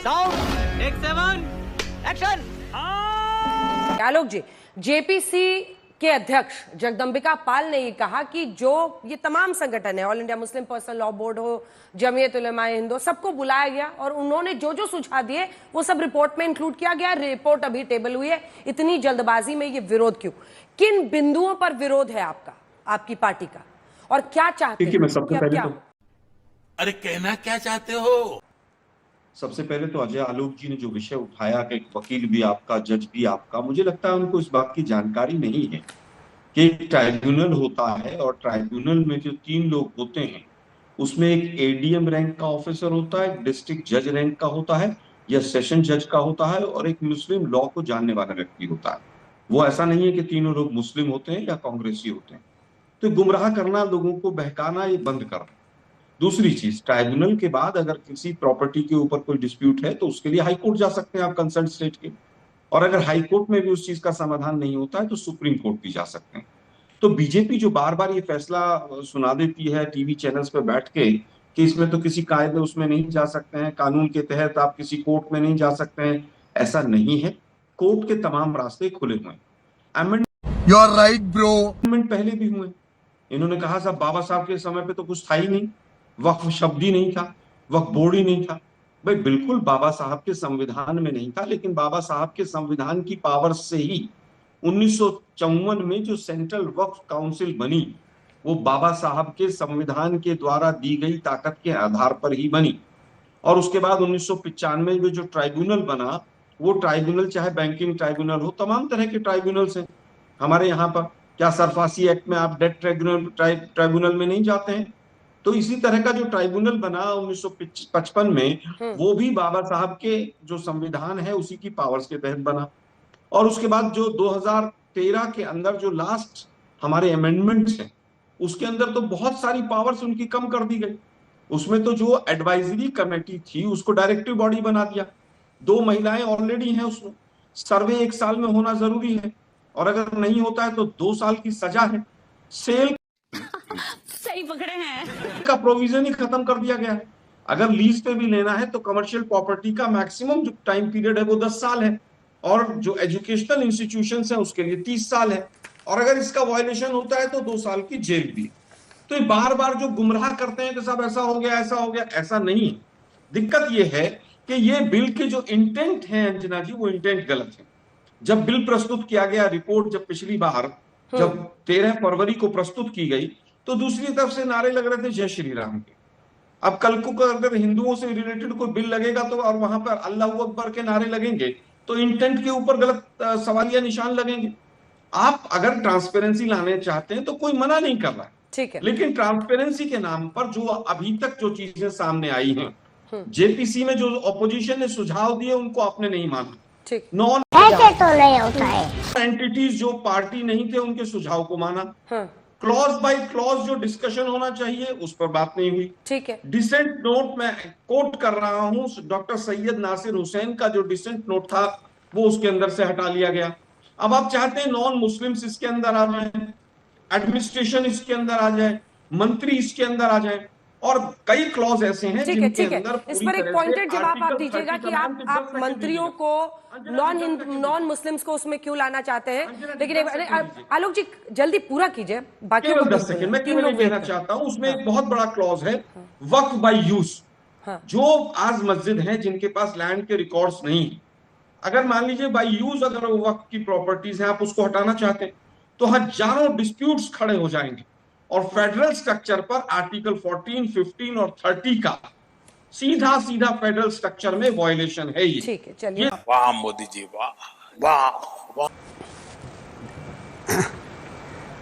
Sound take 7 action. Alok ji, JPC के अध्यक्ष जगदंबिका पाल ने ये कहा कि जो ये तमाम संगठन है, all India Muslim personal law board हो, जमीयत उलेमा हिंद हो, सबको बुलाया गया और उन्होंने जो जो सुझाव दिए वो सब रिपोर्ट में इंक्लूड किया गया। रिपोर्ट अभी टेबल हुई है। इतनी जल्दबाजी में ये विरोध क्यों? किन बिंदुओं पर विरोध है आपका, आपकी पार्टी का, और क्या चाहते हैं? मैं सबसे पहले तो अरे कहना क्या चाहते हो? सबसे पहले तो अजय आलोक जी ने जो विषय उठाया कि वकील भी आपका, जज भी आपका, मुझे लगता है उनको इस बात की जानकारी नहीं है कि ट्राइब्यूनल होता है और ट्राइब्यूनल में जो 3 लोग होते हैं उसमें एक एडीएम रैंक का ऑफिसर होता है, एक डिस्ट्रिक्ट जज रैंक का होता है या सेशन जज का होता है, और एक मुस्लिम लॉ को जानने वाला व्यक्ति होता है। वो ऐसा नहीं है कि तीनों लोग मुस्लिम होते हैं या कांग्रेसी होते हैं। तो गुमराह करना, लोगों को बहकाना, ये बंद करना। दूसरी चीज, ट्राइब्यूनल के बाद अगर किसी प्रॉपर्टी के ऊपर कोई डिस्प्यूट है तो उसके लिए हाई कोर्ट जा सकते हैं आप कंसर्न स्टेट के, और अगर हाई कोर्ट में भी उस चीज का समाधान नहीं होता है तो सुप्रीम कोर्ट भी जा सकते हैं। तो बीजेपी जो बार बार ये फैसला सुना देती है टीवी चैनल्स पे बैठ के कि इसमें तो किसी कायदे उसमें नहीं जा सकते हैं, कानून के तहत आप किसी कोर्ट में नहीं जा सकते हैं, ऐसा नहीं है। कोर्ट के तमाम रास्ते खुले हुए हैं। Amendment you are right bro. पहले भी हुए। इन्होंने कहा साहब बाबा साहब के समय पे तो कुछ था ही नहीं, वक्फ शब्द ही नहीं था, वक्फ बोर्ड ही नहीं था। भाई बिल्कुल बाबा साहब के संविधान में नहीं था, लेकिन बाबा साहब के संविधान की पावर से ही 1954 में जो सेंट्रल वक्फ काउंसिल बनी वो बाबा साहब के संविधान के द्वारा दी गई ताकत के आधार पर ही बनी। और उसके बाद 1995 में जो ट्राइब्यूनल बना वो ट्राइब्यूनल चाहे बैंकिंग ट्राइब्यूनल हो, तमाम तरह के ट्राइब्यूनल्स हैं हमारे यहाँ पर। क्या सरफासी एक्ट में आप डेट ट्राइब्यूनल में नहीं जाते हैं? तो इसी तरह का जो ट्राइब्यूनल बना 1955 में वो भी बाबा साहब के जो संविधान है उसी की पावर्स के तहत बना। और उसके बाद जो 2013 के अंदर जो लास्ट हमारे अमेंडमेंट्स हैं उसके अंदर तो बहुत सारी पावर्स उनकी कम कर दी गई। उसमें तो जो एडवाइजरी कमेटी थी उसको डायरेक्टिव बॉडी बना दिया। 2 महिलाएं ऑलरेडी हैं उसमें। सर्वे 1 साल में होना जरूरी है और अगर नहीं होता है तो 2 साल की सजा है। सेल सही पकड़े हैं का प्रोविजन ही खत्म कर दिया गया है। अगर लीज पे भी लेना है तो कमर्शियल प्रॉपर्टी का मैक्सिमम जो टाइम पीरियड है वो 10 साल है, और जो एजुकेशनल इंस्टीट्यूशंस है उसके लिए 30 साल है, और अगर इसका वायलेशन होता है तो 2 साल की जेल भी। तो ये बार बार जो गुमराह करते हैं कि साहब ऐसा हो गया, ऐसा हो गया, ऐसा नहीं है। दिक्कत ये है कि ये बिल के जो इंटेंट है अंजना जी, वो इंटेंट गलत है। जब बिल प्रस्तुत किया गया, रिपोर्ट जब पिछली बार जब 13 फरवरी को प्रस्तुत की गई तो दूसरी तरफ से नारे लग रहे थे जय श्री राम के। अब कल को अगर हिंदुओं से रिलेटेड कोई बिल लगेगा तो और वहां पर अल्लाह अकबर के नारे लगेंगे तो इंटेंट के ऊपर गलत सवालिया निशान लगेंगे। आप अगर ट्रांसपेरेंसी लाने चाहते हैं तो कोई मना नहीं कर रहा है, ठीक है, लेकिन ट्रांसपेरेंसी के नाम पर जो अभी तक जो चीजें सामने आई हैं, जेपीसी में जो ऑपोजिशन ने सुझाव दिए उनको आपने नहीं माना। ठीक, नॉन ऐसे तो नहीं होता है। एंटिटीज जो पार्टी नहीं थे उनके सुझाव को माना। क्लॉज बाय क्लॉज जो डिस्कशन होना चाहिए उस पर बात नहीं हुई। ठीक है। डिसेंट नोट में कोट कर रहा हूं, डॉक्टर सैयद नासिर हुसैन का जो डिसेंट नोट था वो उसके अंदर से हटा लिया गया। अब आप चाहते हैं नॉन मुस्लिम्स इसके अंदर आ जाए, एडमिनिस्ट्रेशन इसके अंदर आ जाए, मंत्री इसके अंदर आ जाए, और कई क्लॉज ऐसे हैं ठीक है, जिनके ठीक है। अंदर इस पूरी पर एक तरह से पॉइंटेड जवाब आप आर्टिकल दीजिएगा 30 कि तमाम के आप 10 मंत्रियों को नॉन मुस्लिम्स को उसमें क्यों लाना चाहते हैं, लेकिन आलोक जी जल्दी पूरा कीजिए। बाकी केवल 10 सेकंड मैं केवल कहना चाहता हूं, उसमें एक बहुत बड़ा क्लॉज है वक्फ बाय यूज। जो आज मस्जिद है जिनके पास लैंड के रिकॉर्ड्स नहीं है, अगर मान लीजिए बाय यूज अगर वो वक्फ की प्रॉपर्टीज है आप उसको हटाना चाहते हैं तो हजारों डिस्प्यूट्स खड़े हो जाएंगे, और फेडरल स्ट्रक्चर पर आर्टिकल 14, 15 और 30 का सीधा सीधा फेडरल स्ट्रक्चर में वायलेशन है ये। ठीक है, चलिए। वाह मोदी जी, वाह वाह वाह।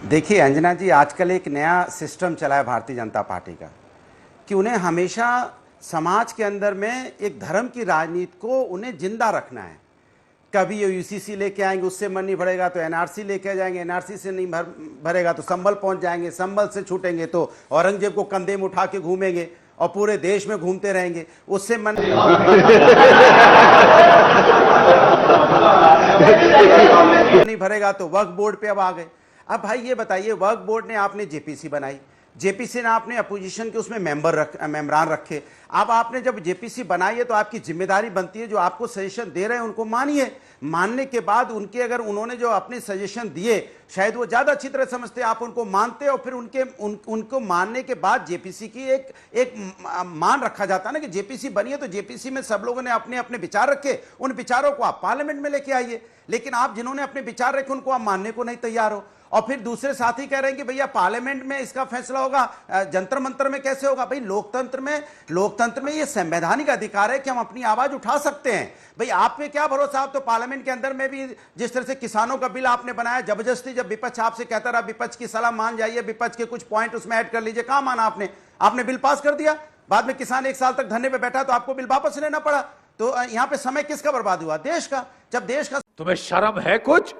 देखिए अंजना जी, आजकल एक नया सिस्टम चला है भारतीय जनता पार्टी का कि उन्हें हमेशा समाज के अंदर में एक धर्म की राजनीति को उन्हें जिंदा रखना है। कभी ये यूसीसी लेके आएंगे, उससे मन नहीं भरेगा तो एनआरसी लेके जाएंगे, एनआरसी से नहीं भरेगा तो संबल पहुंच जाएंगे, संबल से छूटेंगे तो औरंगजेब को कंधे में उठा के घूमेंगे और पूरे देश में घूमते रहेंगे। उससे मन नहीं भरेगा तो वक्फ बोर्ड पे अब आ गए। अब भाई ये बताइए, वक्फ बोर्ड ने आपने जेपीसी बनाई, जेपीसी ने आपने अपोजिशन के उसमें मेंबरान रखे। अब आपने जब जेपीसी बनाई है तो आपकी जिम्मेदारी बनती है जो आपको सजेशन दे रहे हैं उनको मानिए। मानने के बाद उनके अगर उन्होंने जो अपने सजेशन दिए शायद वो ज्यादा अच्छी तरह समझते, आप उनको मानते और फिर उनको मानने के बाद जेपीसी की एक मान रखा जाता है ना कि जेपीसी बनी है तो जेपीसी में सब लोगों ने अपने अपने विचार रखे, उन विचारों को आप पार्लियामेंट में लेके आइए। लेकिन आप जिन्होंने अपने विचार रखे उनको आप मानने को नहीं तैयार हो, और फिर दूसरे साथी कह रहे हैं कि भैया पार्लियामेंट में इसका फैसला होगा, जंतर मंतर में कैसे होगा। भाई लोकतंत्र में ये संवैधानिक अधिकार है कि हम अपनी आवाज उठा सकते हैं। भाई आप पे क्या भरोसा, आप तो पार्लियामेंट के अंदर में भी जिस तरह से किसानों का बिल आपने बनाया जबरदस्ती, जब विपक्ष आपसे कहता रहा विपक्ष की सलाह मान जाइए, विपक्ष के कुछ पॉइंट उसमें ऐड कर लीजिए, कहां माना आपने बिल पास कर दिया। बाद में किसान 1 साल तक धरने पे बैठा तो आपको बिल वापस लेना पड़ा। तो यहां पे समय किसका बर्बाद हुआ, देश का। जब देश का तुम्हें शर्म है, कुछ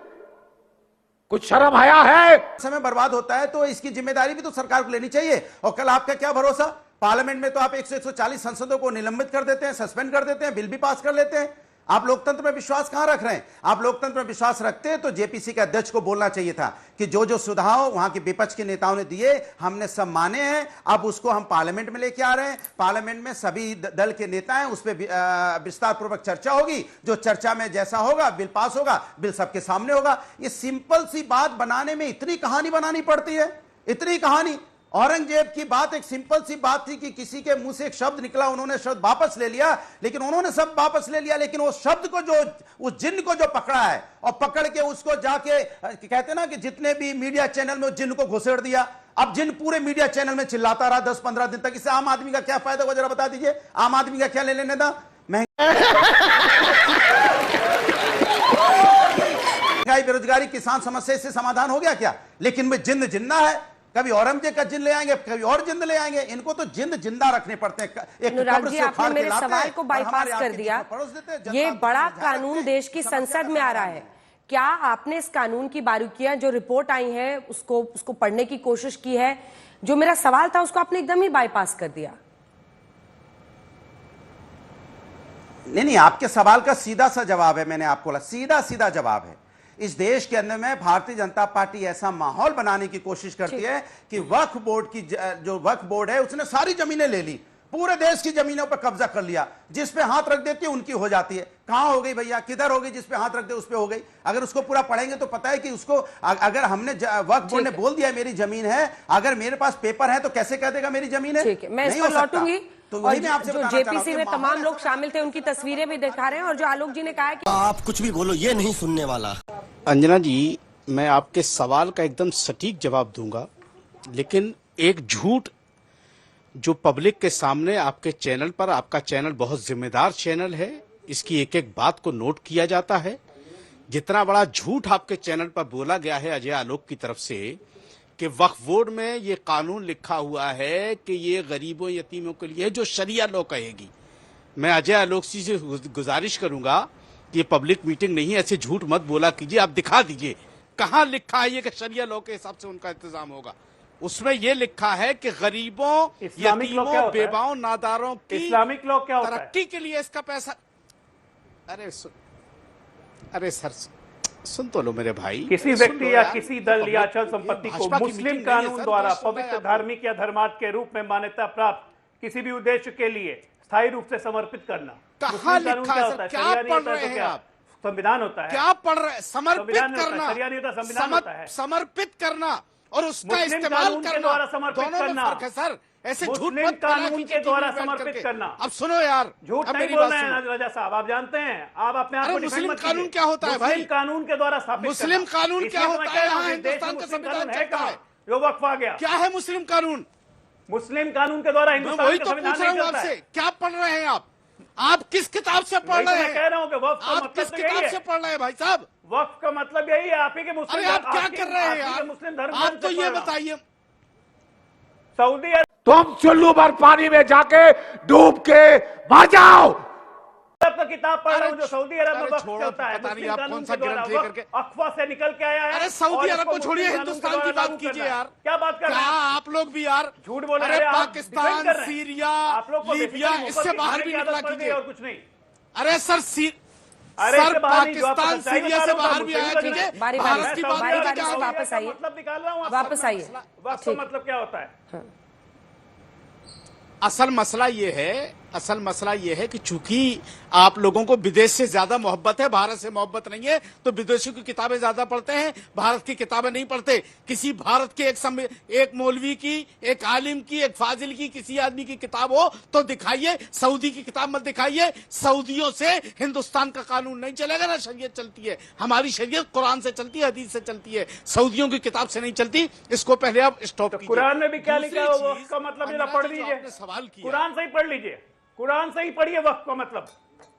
शर्म आया है? समय बर्बाद होता है तो इसकी जिम्मेदारी भी तो सरकार को लेनी चाहिए। और कल आपका क्या भरोसा, पार्लियामेंट में तो आप 140 सांसदों को निलंबित कर देते हैं, सस्पेंड कर देते हैं, बिल भी पास कर लेते हैं। आप लोकतंत्र में विश्वास कहां रख रहे हैं। आप लोकतंत्र में विश्वास रखते तो जेपीसी के अध्यक्ष को बोलना चाहिए था कि जो सुझाव वहां के विपक्ष के नेताओं ने दिए हमने सब माने हैं, अब उसको हम पार्लियामेंट में लेके आ रहे हैं। पार्लियामेंट में सभी दल के नेता हैं, उस पर विस्तार पूर्वक चर्चा होगी, जो चर्चा में जैसा होगा बिल पास होगा, बिल सबके सामने होगा। ये सिंपल सी बात बनाने में इतनी कहानी बनानी पड़ती है, इतनी कहानी। औरंगजेब की बात एक सिंपल सी बात थी कि किसी के मुंह से एक शब्द निकला, उन्होंने शब्द वापस ले लिया, लेकिन उन्होंने सब वापस ले लिया, लेकिन वो शब्द को जो उस जिन्न को जो पकड़ा है और पकड़ के उसको जाके कहते ना कि जितने भी मीडिया चैनल में उस जिन्न को घुसेड़ दिया। अब जिन्न पूरे मीडिया चैनल में चिल्लाता रहा 10-15 दिन तक। इससे आम आदमी का क्या फायदा हुआ, जरा बता दीजिए। आम आदमी का क्या ले लेने था, महंगाई बेरोजगारी किसान समस्या से समाधान हो गया क्या। लेकिन वे जिंद जिंदा है, कभी औरंगजेब का जिंद ले आएंगे, कभी और जिंद ले आएंगे। इनको तो जिंद जिंदा रखने पड़ते हैं। अनुराग जी, आपने मेरे सवाल को बाईपास कर दिया। ये बड़ा कानून देश की संसद में आ रहा है, क्या आपने इस कानून की बारीकियां जो रिपोर्ट आई है उसको पढ़ने की कोशिश की है? जो मेरा सवाल था उसको आपने एकदम ही बाईपास कर दिया। नहीं, आपके सवाल का सीधा सा जवाब है, मैंने आपको बोला सीधा जवाब है। इस देश के अंदर में भारतीय जनता पार्टी ऐसा माहौल बनाने की कोशिश करती है कि वक्फ बोर्ड की जो वक्फ बोर्ड है उसने सारी जमीनें ले ली, पूरे देश की जमीनों पर कब्जा कर लिया। जिस पे हाथ रख देती है उनकी हो जाती है। कहां हो गई भैया, किधर हो गई? जिस पे हाथ रख दे उस पे हो गई। अगर उसको पूरा पढ़ेंगे तो पता है कि उसको अगर हमने वक्फ बोर्ड ने बोल दिया मेरी जमीन है, अगर मेरे पास पेपर है तो कैसे कह देगा मेरी जमीन है? मैं इस पर लौटूंगी। तो और जो जेपीसी में तमाम लोग शामिल थे उनकी तस्वीरें भी दिखा रहे हैं, और जो आलोक जी ने कहा है कि आप कुछ भी बोलो ये नहीं सुनने वाला। अंजना जी, मैं आपके सवाल का एकदम सटीक जवाब दूंगा, लेकिन एक झूठ जो पब्लिक के सामने आपके चैनल पर, आपका चैनल बहुत जिम्मेदार चैनल है, इसकी एक एक बात को नोट किया जाता है। जितना बड़ा झूठ आपके चैनल पर बोला गया है अजय आलोक की तरफ से कि वक्फ बोर्ड में ये कानून लिखा हुआ है कि ये गरीबों यतीमों के लिए जो शरिया लॉ कहेगी, मैं अजय आलोक जी से गुजारिश करूंगा कि ये पब्लिक मीटिंग नहीं है, ऐसे झूठ मत बोला कीजिए। आप दिखा दीजिए कहां लिखा है ये कि शरिया लॉ के हिसाब से उनका इंतजाम होगा। उसमें ये लिखा है कि गरीबों, यतीमों, बेवाओं, नादारों की इस्लामिक लॉ क्या होता है? तरक्की के लिए इसका पैसा। अरे सर सुन तो लो मेरे भाई। किसी व्यक्ति या किसी दल या अचल संपत्ति को मुस्लिम कानून द्वारा पवित्र, धार्मिक या धर्मार्थ के रूप में मान्यता प्राप्त किसी भी उद्देश्य के लिए स्थायी रूप से समर्पित करना। कहाँ लिखा है सर? क्या पढ़ रहे हैं आप? संविधान होता है। क्या पढ़ रहे हैं? समर्पित करना, संविधान होता है। समर्पित करना और उसका इस्तेमाल करना, दोनों में फर्क है सर। ऐसे झूठ मत कानून के द्वारा समर्पित करना। अब सुनो यार, झूठ नहीं बोल रहे हैं रजा साहब, आप जानते हैं। आप अपने आप को मुस्लिम कानून क्या होता है भाई? मुस्लिम कानून के द्वारा स्थापित। मुस्लिम कानून क्या होता है? यहाँ हिंदुस्तान का संविधान चलता है, जो वक्फ आ गया। क्या है मुस्लिम कानून? मुस्लिम कानून के द्वारा हिंदुस्तान वही तो पूछ रहा हूँ आपसे, क्या पढ़ रहे हैं आप? आप किस किताब से पढ़ रहे हैं? कह रहा हूँ कि वक्फ का आप किस किताब से पढ़ रहे हैं भाई साहब? वक्फ का मतलब यही है, आप ही के मुस्लिम। अरे आप क्या कर रहे हैं यार? मुस्लिम धर्म आप तो ये बताइए। सऊदी तुम चुल्लू भर पानी में जाके डूब के मर जाओ। अरब का किताब पढ़ रहा हूँ जो सऊदी अरब में वक्त चलता है। पता नहीं आप कौन सा ग्रंथ लेकर के अफवाह से निकल के आया है। अरे सऊदी अरब को छोड़िए, हिंदुस्तान की बात कीजिए यार। क्या बात कर रहे हैं आप लोग भी यार? झूठ बोल रहे हैं। पाकिस्तान, सीरिया, लीबिया, इससे बाहर भी निकला कीजिए। और कुछ नहीं। अरे सर अरे सर इससे बाहर नहीं, जो आप पाकिस्तान सच्चाई सीरिया बता से रहे हो, बाहर भी आया, ठीक है? बारी भारत की बात बारी क्या से होगी? वापस आइए, मतलब निकाल रहा हूँ आपको। वापस आइए। वक्त का मतलब क्या होता है? असल मसला ये है कि चूंकि आप लोगों को विदेश से ज्यादा मोहब्बत है, भारत से मोहब्बत नहीं है, तो विदेशियों की किताबें ज्यादा पढ़ते हैं, भारत की किताबें नहीं पढ़ते। किसी भारत के एक मौलवी की, एक आलिम की, एक फाजिल की, किसी आदमी की किताब हो तो दिखाइए, सऊदी की किताब मत दिखाइए। सऊदियों से हिंदुस्तान का कानून नहीं चलेगा, ना शरीयत चलती है। हमारी शरीयत कुरान से चलती है, हदीस से चलती है, सऊदियों की किताब से नहीं चलती। इसको पहले आप स्टॉप कीजिए। कुरान में भी क्या दूसरी लिखा है वो चीज, का मतलब जरा अनुराग पढ़ जी, जो लीजिए। आपने सवाल किया, कुरान से ही पढ़ लीजिए, कुरान से ही पढ़िए वक्त का मतलब।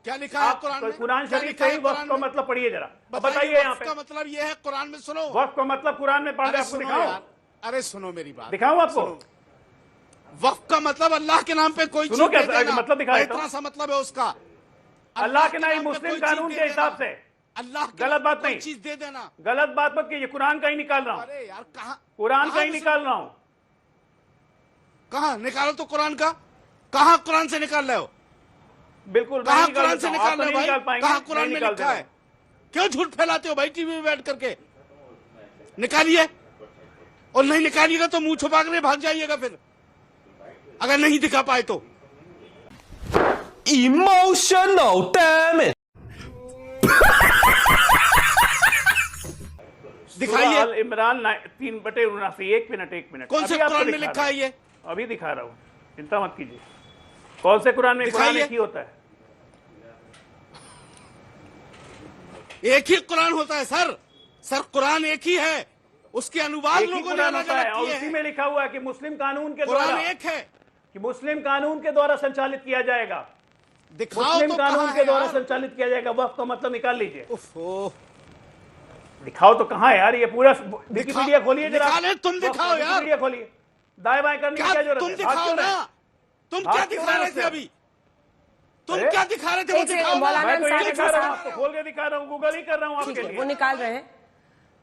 क्या लिखा है आप कुरान में? कुरान क्या शरीफ लिखा से है ही वक्त कुरान का में? मतलब पढ़िए जरा, बताइए बताइए यहाँ वक्त पे। का मतलब ये है, कुरान में सुनो। वक्त का मतलब कुरान में पढ़ अरे आपको सुनो दिखाओ, यार, अरे सुनो मेरी बात, दिखाऊं आपको? सुनो। वक्त का मतलब अल्लाह के नाम पे कोई सुनो चीज दे क्या देना, मतलब दिखाए तो? इतना सा मतलब है उसका। अल्लाह के नहीं, नाम पे मुस्लिम कोई कानून चीज के दे हिसाब देना। से। अल्लाह के गलत नाम पे बात कोई नहीं। चीज दे देना। गलत बात मत कीजिए, कुरान का ही निकाल रहा हूँ, अरे यार कहाँ, कुरान का ही निकाल रहा हूँ। कहाँ निकालो तो कुरान का, कहाँ कुरान से निकाल रहे हो? बिल्कुल मैं कहाँ निकाल कुरान देता से हूँ, निकाल आप तो रहे हो नहीं भाई? निकाल पाएंगे, कहाँ मैं कुरान में निकाल लिखा देता है? हूँ। क्यों झूठ फैलाते हो भाई टीवी में बैठ करके? निकालिए, और नहीं निकालिएगा तो मुंह छुपा कर भाग जाइएगा फिर, अगर नहीं दिखा पाए तो। Emotional damage. दिखाइए अल इमरान 3/79। एक मिनट कौन से अभी आपको कुरान में दिखा लिखा रहा है हूं। ये? अभी दिखा रहा हूँ, चिंता मत कीजिए। कौन से कुरान में? कुरान दिखाइए। एक ही होता है, एक ही कुरान होता है सर कुरान एक ही है, उसके अनुवाद एक ही लोगों ने कुरान अलग होता है, अलग और किए उसी हैं। में लिखा हुआ है कि मुस्लिम कानून के कुरान द्वारा, एक है, कि मुस्लिम कानून के द्वारा संचालित किया जाएगा, दिखाओ मुस्लिम तो कानून कहाँ के है द्वारा यार? संचालित किया जाएगा। वक्त का मतलब निकाल लीजिए। उफ़ो, दिखाओ तो कहाँ है यार, ये पूरा विकिपीडिया खोलिए जरा। निकाले, तुम दिखाओ यार। विकिपीडिया खोलिए, दाएं बाएं करने की क्या क्या जरूरत तुम है? दिखाओ ना, तुम क्या भाग क्यों दिखा रहे रहे हो थे उससे? अभी? तुम अरे? क्या दिखा रहे थे वो एक सेकंड, दिखाओ ना। मौलाना मैं तो ये अंसारी दिखा रहा हूँ, साहब। आपको खोल के दिखा रहा हूँ, गूगल ही कर रहा हूँ आपके ठीक है, लिए। वो निकाल रहे हैं।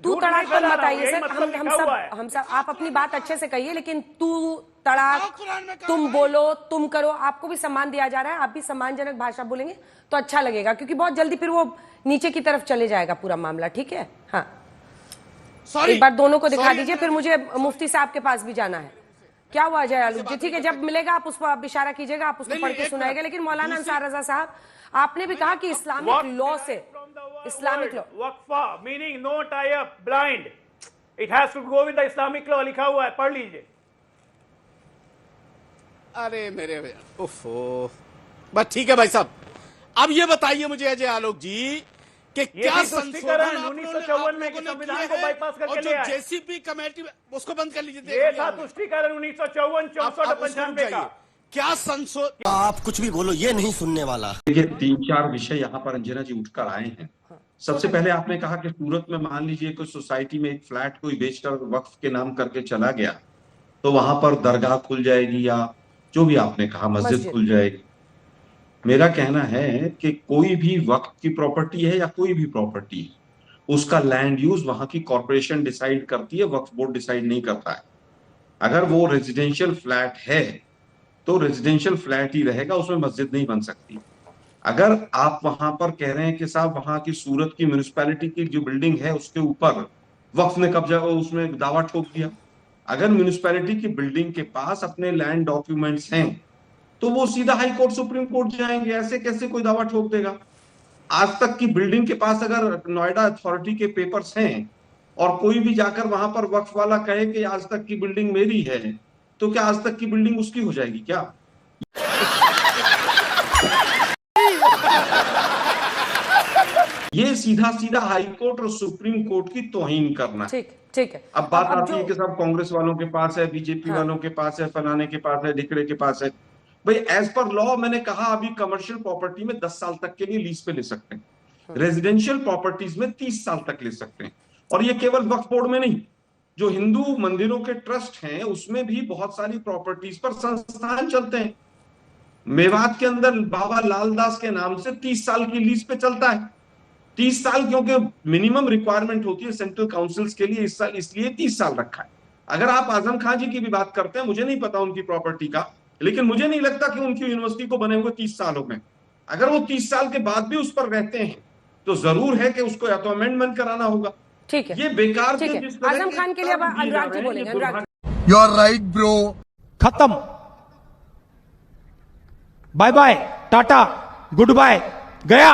तू झूठ तड़ाक नहीं पर फैला मत रहा हूँ, आइए यही सर, मतलब लिखा हुआ है। हम सब आप अपनी बात अच्छे से कहिए, लेकिन तू हाँ, तड़ाक, कुरान में कहा तुम भाई। बोलो, तुम करो, आपको भी सम्मान दिया जा रहा है, आप भी सम्मानजनक भाषा बोलेंगे तो अच्छा लगेगा, क्योंकि बहुत जल्दी फिर वो नीचे की तरफ चले जाएगा पूरा मामला। ठीक है, हाँ, सॉरी, एक बार दोनों को दिखा सॉरी, दीजिए, फिर मुझे मुफ्ती साहब के पास भी जाना है। क्या हुआ जय आलू जी? ठीक है, जब मिलेगा आप उस पर आप इशारा कीजिएगा, आप उसको नहीं, पढ़ नहीं, के एक सुनाएगा। मिनट। लेकिन मौलाना दूसरी- अंसार रजा साहब, आपने भी कहा कि इस्लामिक लॉ से, इस्लामिक लॉ, वक्फा meaning no tie up blind, it has to go with the Islamic law, लिखा हुआ है, पढ़ लीजिए। अरे मेरे उफ़ो, बस ठीक है भाई साहब। अब ये बताइए मुझे अजय आलोक जी कि क्या भी संशोधन तुष्टिकरण आप लोगों 1954 में ने संविधान किए को हैं, बाईपास करके और जो ले आए। जेसीपी कमेटी में, उसको बंद कर लीजिए, देख ये लिया था हमने। तुष्टिकरण 1954, 64 आप उसको 95 का। जाइए। क्या संशोधन, आप कुछ भी बोलो ये नहीं सुनने वाला। देखिए 3-4 विषय यहाँ पर अंजना जी उठकर आए हैं। सबसे पहले आपने कहा कि सूरत में मान लीजिए कोई सोसाइटी में एक फ्लैट कोई बेचकर वक्फ के नाम करके चला गया, तो वहां पर दरगाह खुल जाएगी, या जो भी आपने कहा मस्जिद खुल जाएगी। मेरा कहना है कि कोई भी वक्फ की प्रॉपर्टी है या कोई भी प्रॉपर्टी है, उसका लैंड यूज वहां की कॉर्पोरेशन डिसाइड करती है, वक्फ बोर्ड डिसाइड नहीं करता है। अगर वो रेजिडेंशियल फ्लैट है तो रेजिडेंशियल फ्लैट ही रहेगा, उसमें मस्जिद नहीं बन सकती। अगर आप वहां पर कह रहे हैं कि साहब वहां की सूरत की म्युनिसिपैलिटी की जो बिल्डिंग है उसके ऊपर वक्फ ने कब्जा, उसमें दावा ठोक दिया, अगर म्युनिसिपैलिटी की बिल्डिंग के पास अपने लैंड डॉक्यूमेंट्स हैं तो वो सीधा हाई कोर्ट सुप्रीम कोर्ट जाएंगे। ऐसे कैसे कोई दावा ठोक देगा? आज तक की बिल्डिंग के पास अगर नोएडा अथॉरिटी के पेपर्स हैं और कोई भी जाकर वहां पर वक्फ वाला कहे कि आज तक की बिल्डिंग मेरी है, तो क्या आज तक की बिल्डिंग उसकी हो जाएगी क्या? ये सीधा सीधा हाई कोर्ट और सुप्रीम कोर्ट की तौहीन करना है। ठीक है। अब बात आती है कि साहब कांग्रेस वालों के पास है, बीजेपी वालों के पास है, फलाने के पास है, ढिकड़े के पास है। भाई एज पर लॉ मैंने कहा अभी कमर्शियल प्रॉपर्टी में 10 साल तक के लिए लीज पे ले सकते हैं, रेजिडेंशियल प्रॉपर्टीज में 30 साल तक ले सकते हैं। और ये केवल वक्फ बोर्ड में नहीं, जो हिंदू मंदिरों के ट्रस्ट हैं उसमें भी बहुत सारी प्रॉपर्टीज पर संस्थान चलते हैं। मेवात के अंदर बाबा लालदास के नाम से 30 साल की लीज पे चलता है। 30 साल क्योंकि मिनिमम रिक्वायरमेंट होती है सेंट्रल काउंसिल्स के लिए, इस साल इसलिए 30 साल रखा है। अगर आप आजम खान जी की भी बात करते हैं, मुझे नहीं पता उनकी प्रॉपर्टी का, लेकिन मुझे नहीं लगता कि उनकी यूनिवर्सिटी को बने हुए 30 साल हो गए। अगर वो 30 साल के बाद भी उस पर रहते हैं तो जरूर है कि उसको या तो अमेंडमेंट कराना होगा। ठीक है, ये बेकार ठीक के है। जिस तरह आजम के खान के लिए अब तर्क दिए अनुराग जा जी रहे हैं, बोलेंगे। ये Anurag ji. You are right bro. खत्म, bye bye, tata, good bye, गया।